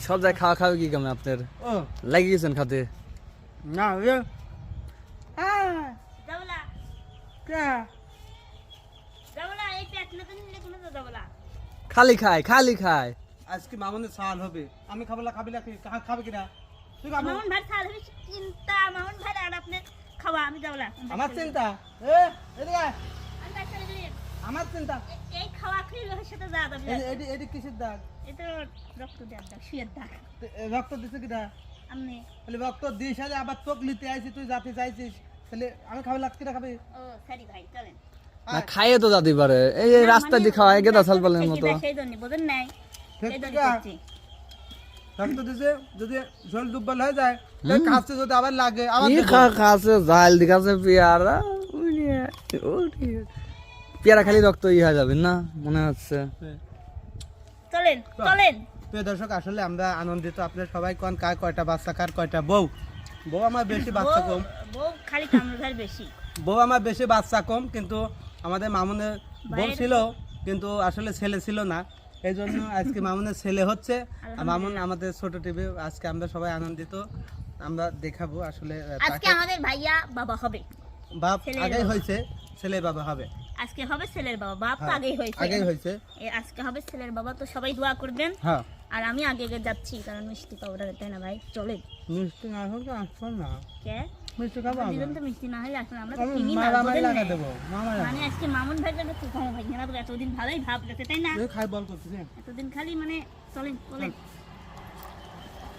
সব জায়গায় খাওয়া খাওয়া কি কামে আপনার ও লাগি গেছেন খাতে না ওই যাবলা কে যাবলা এই পেট না তো নিলে কোনো যাবলা খালি খায় আজকে মামুনের সাল হবে আমি খাবো না খাবে কিনা তুই খাবো মামুন ভাই সাল হবে চিন্তা মামুন ভাই আর আপনি খাওয়া আমি যাবলা আমার চিন্তা এদিকে আয়। আমি বাচ্চা দিই আমার চিন্তা এই খাওয়া খেয়ে লোকের সাথে যা যাবে এটি কিসের দাগ এটা রক্ত দেওয়ার দাগ শুয়ের দাগ রক্ত দিছে কিনা আপনি তাহলে রক্ত দিস আরে আবার চোখ নিতে আইছি তুই যাতে চাইছিস তাহলে আমি খাবে লাগ কিনা খাবে ও সরি ভাই চলেন না খাইয়ে তো যেতে পারে এই যে রাস্তা দিয়ে খাওয়া গেদা সাল পালের মতো সেই জন্য বোঝেন নাই ঠিক সেই জন্য ঠিক করছি রক্ত দিছে যদি জল দুর্বল হয়ে যায় তাহলে কাছে যদি আবার লাগে আবার কি দেবো। খাচ্ছে জাল দিকাছে পেয়ারা পেয়ারা খালি রক্ত হয়ে যাবে না মনে হচ্ছে চলেন চলেন প্রিয় দর্শক আসলে আমরা আনন্দিত আপনারা সবাই কোন কার কয়টা বাচ্চা কার কয়টা বউ বউ আমার বেশি বাচ্চা কম বউ খালি কামড় ঘর বেশি বউ আমার বেশি বাচ্চা কম কিন্তু আমাদের মামুনের বউ ছিল কিন্তু আসলে ছেলে ছিল না এই জন্য আজকে মামুনের ছেলে হচ্ছে আর মামুন আমাদের ছোট টিভি আজকে আমরা সবাই আনন্দিত আমরা দেখাবো আসলে আজকে আমাদের ভাইয়া বাবা হবে বাপ ছেলের আগেই বাবা। হয়েছে ছেলে বাবা হবে আজকে হবে ছেলের বাবা বাপ তো হ্যাঁ, আগেই হয়েছে আগেই হয়েছে আজকে হবে ছেলের বাবা তো সবাই দোয়া করবেন হ্যাঁ আর আমি আগে আগে যাচ্ছি কারণ মিষ্টি পাউডার তাই না ভাই চলেন মিষ্টি না হলে আসবো না কে মিষ্টি খাবো আমরা। দিবেন তো মিষ্টি না হলে আসলে আমরা তো আমি কিনি না মারামারি বোঝেন লাগা নাই। দেবো মামারা মানে আজকে মামুন ভাই কাছে তো ভাই না এতদিন ভালোই ভাব লাগছে তাই না খাই বল করছিস এতদিন খালি মানে চলেন চলেন